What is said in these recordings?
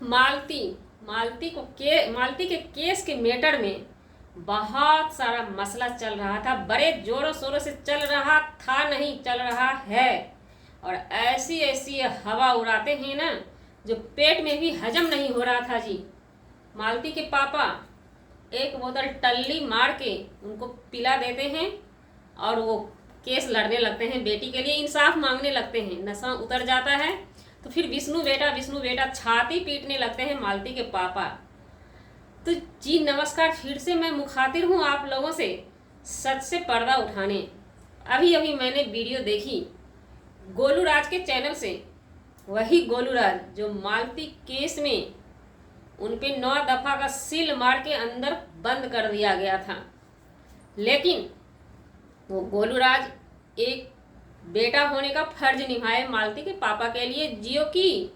मालती मालती के केस के मैटर में बहुत सारा मसला चल रहा था, बड़े जोरों शोरों से चल रहा था, नहीं चल रहा है। और ऐसी ऐसी हवा उड़ाते हैं ना, जो पेट में भी हजम नहीं हो रहा था जी। मालती के पापा एक बोतल टल्ली मार के उनको पिला देते हैं और वो केस लड़ने लगते हैं, बेटी के लिए इंसाफ मांगने लगते हैं। नशा उतर जाता है तो फिर विष्णु बेटा छाती पीटने लगते हैं मालती के पापा। तो जी नमस्कार, फिर से मैं मुखातिब हूँ आप लोगों से सच से पर्दा उठाने। अभी अभी मैंने वीडियो देखी गोलू राज के चैनल से, वही गोलू राज जो मालती केस में उन पे 9 दफ़ा का सील मार के अंदर बंद कर दिया गया था। लेकिन वो गोलू राज एक बेटा होने का फर्ज निभाए मालती के पापा के लिए। जियो की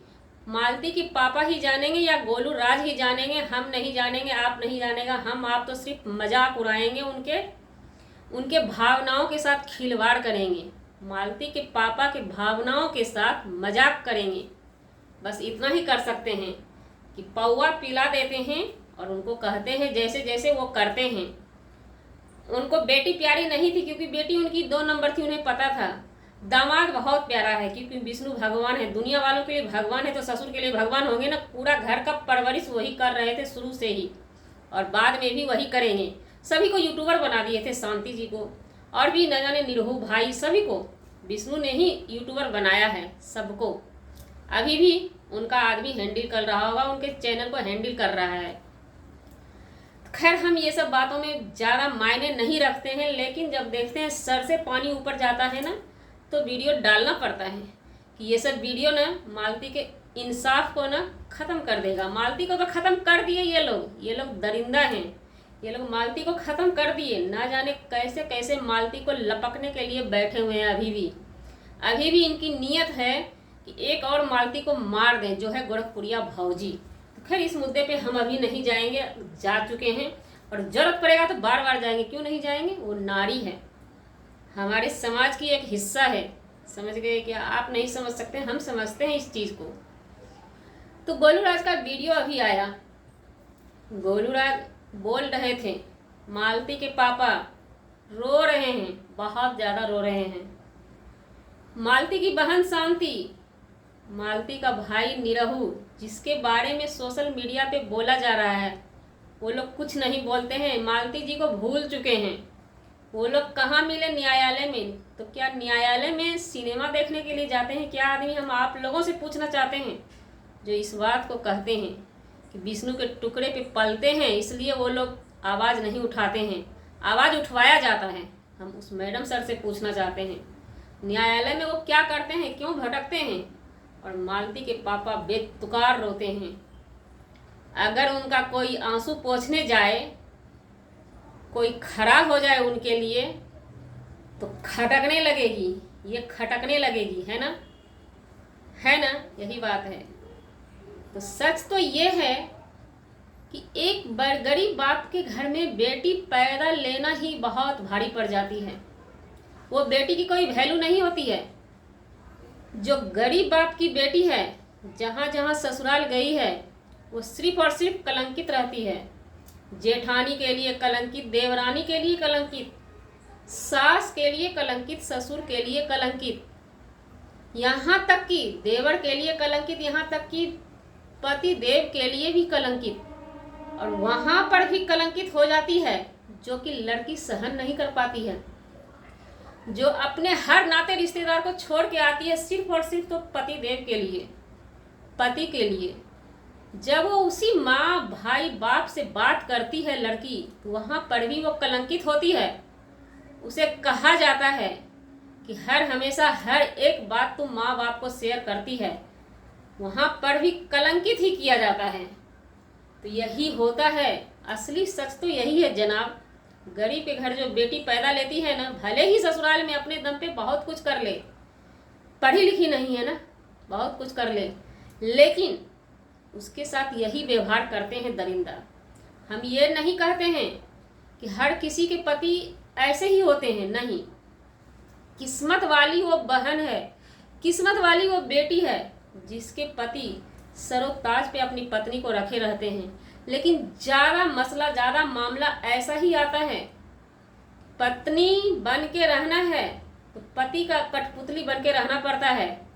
मालती के पापा ही जानेंगे या गोलू राज ही जानेंगे, हम नहीं जानेंगे, आप नहीं जानेगा। हम आप तो सिर्फ मजाक उड़ाएंगे, उनके भावनाओं के साथ खिलवाड़ करेंगे, मालती के पापा के भावनाओं के साथ मजाक करेंगे। बस इतना ही कर सकते हैं कि पौवा पिला देते हैं और उनको कहते हैं जैसे जैसे वो करते हैं। उनको बेटी प्यारी नहीं थी क्योंकि बेटी उनकी 2 नंबर थी, उन्हें पता था। दामाद बहुत प्यारा है क्योंकि विष्णु भगवान है, दुनिया वालों के लिए भगवान है तो ससुर के लिए भगवान होंगे ना। पूरा घर का परवरिश वही कर रहे थे शुरू से ही और बाद में भी वही करेंगे। सभी को यूट्यूबर बना दिए थे, शांति जी को और भी न जाने निरहू भाई, सभी को विष्णु ने ही यूट्यूबर बनाया है सबको। अभी भी उनका आदमी हैंडल कर रहा होगा, उनके चैनल को हैंडल कर रहा है। खैर हम ये सब बातों में ज़्यादा मायने नहीं रखते हैं, लेकिन जब देखते हैं सर से पानी ऊपर जाता है ना तो वीडियो डालना पड़ता है कि ये सब वीडियो ना मालती के इंसाफ को ना ख़त्म कर देगा। मालती को तो ख़त्म कर दिए ये लोग दरिंदा हैं। ये लोग मालती को ख़त्म कर दिए, ना जाने कैसे कैसे मालती को लपकने के लिए बैठे हुए हैं। अभी भी इनकी नीयत है कि एक और मालती को मार दें, जो है गोरखपुरिया भौजी। तो खैर इस मुद्दे पे हम अभी नहीं जाएंगे, जा चुके हैं और ज़रूरत पड़ेगा तो बार बार जाएंगे। क्यों नहीं जाएंगे? वो नारी है, हमारे समाज की एक हिस्सा है। समझ गए क्या? आप नहीं समझ सकते, हम समझते हैं इस चीज़ को। तो गोलू राज का वीडियो अभी आया। गोलू राज बोल रहे थे मालती के पापा रो रहे हैं, बहुत ज़्यादा रो रहे हैं। मालती की बहन शांति, मालती का भाई निरहू, जिसके बारे में सोशल मीडिया पे बोला जा रहा है, वो लोग कुछ नहीं बोलते हैं, मालती जी को भूल चुके हैं। वो लोग कहाँ मिले? न्यायालय में। तो क्या न्यायालय में सिनेमा देखने के लिए जाते हैं क्या आदमी? हम आप लोगों से पूछना चाहते हैं जो इस बात को कहते हैं कि विष्णु के टुकड़े पे पलते हैं, इसलिए वो लोग आवाज़ नहीं उठाते हैं। आवाज़ उठवाया जाता है। हम उस मैडम सर से पूछना चाहते हैं न्यायालय में वो क्या करते हैं, क्यों भटकते हैं? और मालती के पापा बेतुकार रोते हैं। अगर उनका कोई आंसू पोंछने जाए, कोई खड़ा हो जाए उनके लिए, तो खटकने लगेगी, ये खटकने लगेगी, है ना? यही बात है। तो सच तो ये है कि एक गरीब बाप के घर में बेटी पैदा लेना ही बहुत भारी पड़ जाती है। वो बेटी की कोई वैल्यू नहीं होती है। जो गरीब बाप की बेटी है, जहाँ जहाँ ससुराल गई है, वो सिर्फ और सिर्फ कलंकित रहती है। जेठानी के लिए कलंकित, देवरानी के लिए कलंकित, सास के लिए कलंकित, ससुर के लिए कलंकित, यहाँ तक कि देवर के लिए कलंकित, यहाँ तक कि पति देव के लिए भी कलंकित। और वहाँ पर भी कलंकित हो जाती है, जो कि लड़की सहन नहीं कर पाती है, जो अपने हर नाते रिश्तेदार को छोड़ के आती है सिर्फ और सिर्फ तो पति देव के लिए, पति के लिए। जब वो उसी माँ भाई बाप से बात करती है लड़की, तो वहाँ पर भी वो कलंकित होती है। उसे कहा जाता है कि हमेशा हर एक बात तुम माँ बाप को शेयर करती है, वहाँ पर भी कलंकित ही किया जाता है। तो यही होता है, असली सच तो यही है जनाब। गरीब के घर जो बेटी पैदा लेती है ना, भले ही ससुराल में अपने दम पे बहुत कुछ कर ले, पढ़ी लिखी नहीं है ना, बहुत कुछ कर ले, लेकिन उसके साथ यही व्यवहार करते हैं दरिंदा। हम ये नहीं कहते हैं कि हर किसी के पति ऐसे ही होते हैं, नहीं। किस्मत वाली वो बहन है, किस्मत वाली वो बेटी है जिसके पति सरोताज पे अपनी पत्नी को रखे रहते हैं, लेकिन ज़्यादा मसला, ज़्यादा मामला ऐसा ही आता है, पत्नी बन के रहना है तो पति का कठपुतली बन के रहना पड़ता है।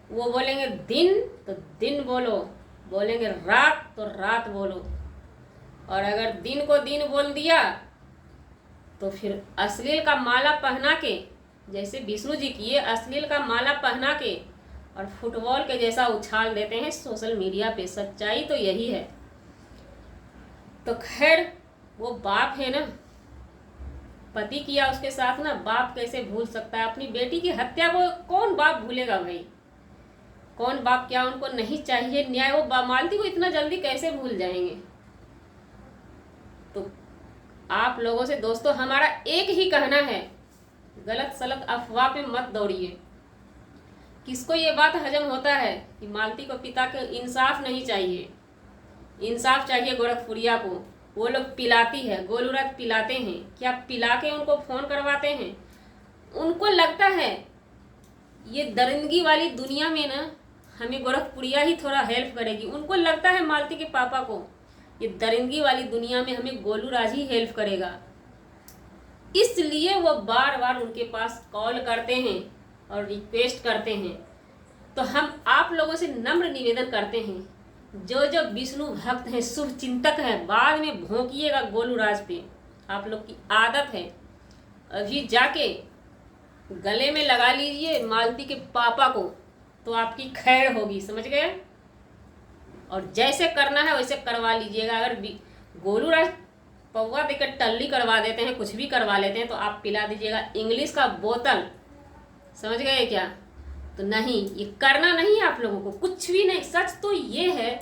वो बोलेंगे दिन तो दिन बोलो, बोलेंगे रात तो रात बोलो, और अगर दिन को दिन बोल दिया तो फिर अश्लील का माला पहना के, जैसे विष्णु जी किए, अश्लील का माला पहना के और फुटबॉल के जैसा उछाल देते हैं सोशल मीडिया पे। सच्चाई तो यही है। तो खैर, वो बाप है ना, पति किया उसके साथ ना, बाप कैसे भूल सकता है? अपनी बेटी की हत्या को कौन बाप भूलेगा भाई? कौन बाप, क्या उनको नहीं चाहिए न्याय? वो मालती को इतना जल्दी कैसे भूल जाएंगे? तो आप लोगों से दोस्तों हमारा एक ही कहना है, गलत सलत अफवाह पे मत दौड़िए। किसको ये बात हजम होता है कि मालती को पिता के इंसाफ नहीं चाहिए? इंसाफ चाहिए गोरखपुरिया को। वो लोग पिलाती है, गोलूराज पिलाते हैं, क्या पिला के उनको फ़ोन करवाते हैं? उनको लगता है ये दरिंदगी वाली दुनिया में ना हमें गोरखपुरिया ही थोड़ा हेल्प करेगी। उनको लगता है मालती के पापा को ये दरिंदगी वाली दुनिया में हमें गोलूराज ही हेल्प करेगा, इसलिए वो बार बार उनके पास कॉल करते हैं और रिक्वेस्ट करते हैं। तो हम आप लोगों से नम्र निवेदन करते हैं, जो जो विष्णु भक्त हैं, शुभ चिंतक हैं, बाद में भौंकिएगा गोलूराज पे, आप लोग की आदत है। अभी जाके गले में लगा लीजिए मालती के पापा को, तो आपकी खैर होगी, समझ गए? और जैसे करना है वैसे करवा लीजिएगा। अगर गोलूराज पौवा देकर टल्ली करवा देते हैं, कुछ भी करवा लेते हैं, तो आप पिला दीजिएगा इंग्लिश का बोतल, समझ गए क्या? तो नहीं, ये करना नहीं है आप लोगों को, कुछ भी नहीं। सच तो ये है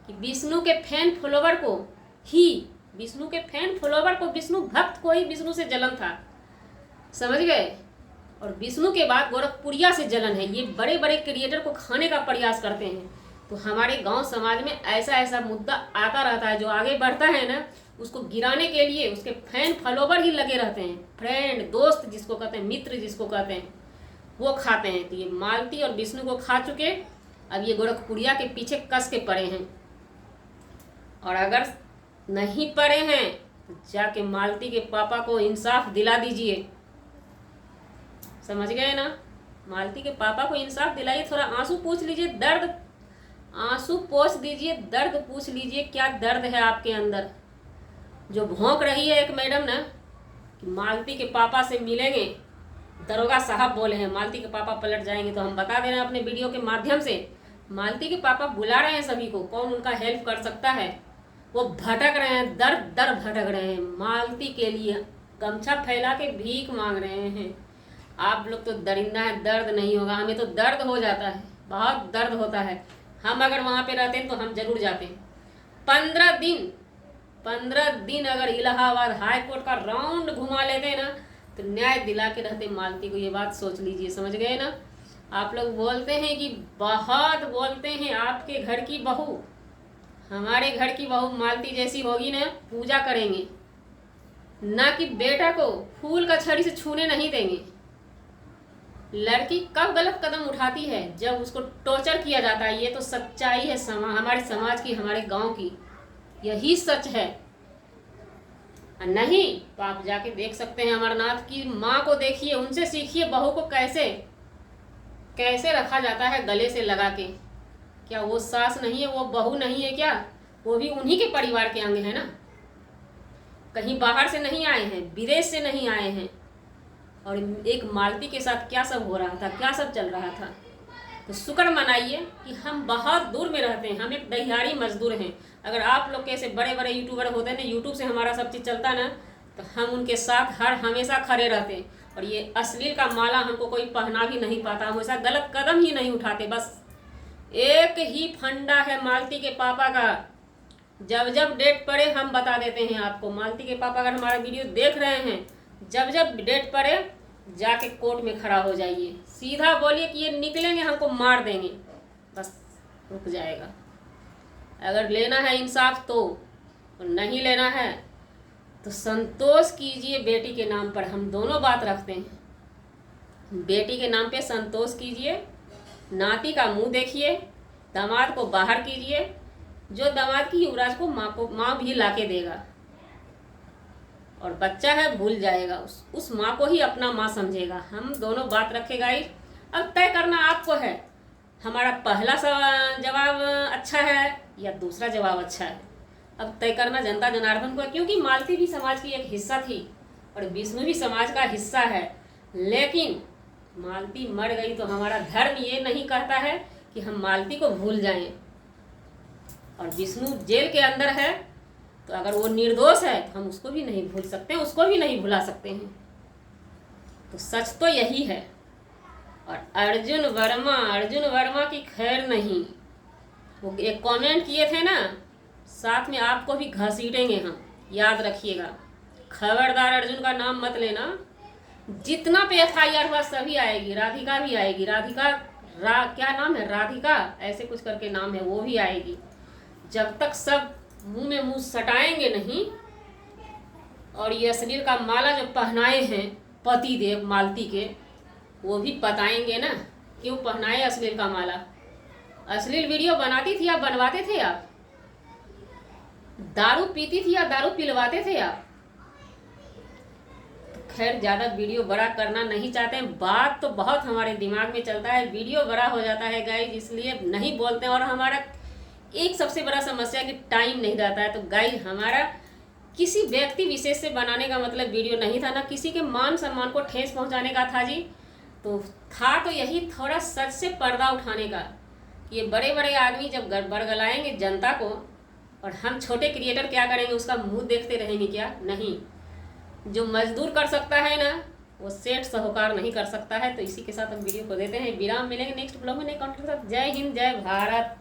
कि विष्णु के फैन फॉलोवर को विष्णु भक्त को ही विष्णु से जलन था, समझ गए? और विष्णु के बाद गोरखपुरिया से जलन है। ये बड़े बड़े क्रिएटर को खाने का प्रयास करते हैं। तो हमारे गांव समाज में ऐसा ऐसा मुद्दा आता रहता है, जो आगे बढ़ता है ना, उसको गिराने के लिए उसके फैन फॉलोवर ही लगे रहते हैं। फ्रेंड, दोस्त जिसको कहते हैं, मित्र जिसको कहते हैं, वो खाते हैं। तो ये मालती और विष्णु को खा चुके, अब ये गोरखपुरिया के पीछे कस के पड़े हैं। और अगर नहीं पड़े हैं तो जाके मालती के पापा को इंसाफ दिला दीजिए, समझ गए ना? मालती के पापा को इंसाफ दिलाइए। थोड़ा आंसू पूछ लीजिए, दर्द आंसू पोंछ दीजिए, दर्द पूछ लीजिए, क्या दर्द है आपके अंदर? जो भौंक रही है एक मैडम ना कि मालती के पापा से मिलेंगे, दरोगा साहब बोले हैं मालती के पापा पलट जाएंगे, तो हम बता दे रहे हैं अपने वीडियो के माध्यम से, मालती के पापा बुला रहे हैं सभी को, कौन उनका हेल्प कर सकता है? वो भटक रहे हैं, दर दर भटक रहे हैं, मालती के लिए गमछा फैला के भीख मांग रहे हैं। आप लोग तो दरिंदा है, दर्द नहीं होगा, हमें तो दर्द हो जाता है, बहुत दर्द होता है। हम अगर वहाँ पे रहते हैं तो हम जरूर जाते। 15 दिन अगर इलाहाबाद हाई कोर्ट का राउंड घुमा लेते ना तो न्याय दिला के रहते मालती को। ये बात सोच लीजिए, समझ गए ना? आप लोग बोलते हैं कि बहुत बोलते हैं, आपके घर की बहू, हमारे घर की बहू मालती जैसी होगी ना, पूजा करेंगे ना कि बेटा को फूल का छड़ी से छूने नहीं देंगे। लड़की कब गलत कदम उठाती है? जब उसको टॉर्चर किया जाता है। ये तो सच्चाई है हमारे समाज की, हमारे गांव की, यही सच है। नहीं तो आप जाके देख सकते हैं, अमरनाथ की माँ को देखिए, उनसे सीखिए बहू को कैसे रखा जाता है गले से लगा के। क्या वो सास नहीं है, वो बहू नहीं है क्या? वो भी उन्हीं के परिवार के अंग है ना, कहीं बाहर से नहीं आए हैं, विदेश से नहीं आए हैं। और एक मालती के साथ क्या सब हो रहा था, क्या सब चल रहा था। तो शुक्र मनाइए कि हम बहुत दूर में रहते हैं, हम एक दिहाड़ी मजदूर हैं। अगर आप लोग कैसे बड़े बड़े यूट्यूबर होते हैं ना, यूट्यूब से हमारा सब चीज़ चलता ना, तो हम उनके साथ हमेशा खड़े रहते। और ये अश्लील का माला हमको कोई पहना भी नहीं पाता, हमेशा गलत कदम ही नहीं उठाते। बस एक ही फंडा है मालती के पापा का, जब जब डेट पड़े हम बता देते हैं आपको। मालती के पापा अगर हमारा वीडियो देख रहे हैं, जब जब डेट पड़े जाके कोर्ट में खड़ा हो जाइए, सीधा बोलिए कि ये निकलेंगे हमको मार देंगे, बस रुक जाएगा। अगर लेना है इंसाफ तो, और नहीं लेना है तो संतोष कीजिए बेटी के नाम पर। हम दोनों बात रखते हैं, बेटी के नाम पे संतोष कीजिए, नाती का मुंह देखिए, दामाद को बाहर कीजिए, जो दामाद की युवराज को माँ भी लाके देगा, और बच्चा है भूल जाएगा, उस माँ को ही अपना माँ समझेगा। हम दोनों बात रखेगा ही। अब तय करना आपको है, हमारा पहला जवाब अच्छा है या दूसरा जवाब अच्छा है। अब तय करना जनता जनार्दन को है, क्योंकि मालती भी समाज की एक हिस्सा थी और विष्णु भी समाज का हिस्सा है। लेकिन मालती मर गई तो हमारा धर्म ये नहीं कहता है कि हम मालती को भूल जाएं, और विष्णु जेल के अंदर है तो अगर वो निर्दोष है तो हम उसको भी नहीं भूल सकते, उसको भी नहीं भुला सकते हैं। तो सच तो यही है। और अर्जुन वर्मा की खैर नहीं, वो एक कमेंट किए थे ना, साथ में आपको भी घसीटेंगे हम, याद रखिएगा। खबरदार अर्जुन का नाम मत लेना। जितना पे FIR हुआ सभी आएगी, राधिका भी आएगी, राधिका क्या नाम है, राधिका ऐसे कुछ करके नाम है, वो भी आएगी। जब तक सब मुंह में मुंह सटाएंगे नहीं, और ये अश्लील का माला जो पहनाए हैं पति देव मालती के, वो भी बताएंगे ना क्यों पहनाए अश्लील का माला। अश्लील वीडियो बनाती थी या बनवाते थे आप? दारू पीती थी या दारू पिलवाते थे आप? खैर ज़्यादा वीडियो बड़ा करना नहीं चाहते हैं, बात तो बहुत हमारे दिमाग में चलता है, वीडियो बड़ा हो जाता है गाइज, इसलिए नहीं बोलते हैं। और हमारा एक सबसे बड़ा समस्या कि टाइम नहीं रहता है। तो गाइज हमारा किसी व्यक्ति विशेष से बनाने का मतलब वीडियो नहीं था, ना किसी के मान सम्मान को ठेस पहुंचाने का था जी। तो था तो यही थोड़ा सच से पर्दा उठाने का। ये बड़े बड़े आदमी जब बरगलाएंगे जनता को, और हम छोटे क्रिएटर क्या करेंगे, उसका मुंह देखते रहेंगे क्या? नहीं। जो मजदूर कर सकता है ना, वो सेठ साहूकार नहीं कर सकता है। तो इसी के साथ हम वीडियो को देते हैं विराम। मिलेंगे नेक्स्ट ब्लॉग में नए कंटेंट के साथ। जय हिंद, जय भारत।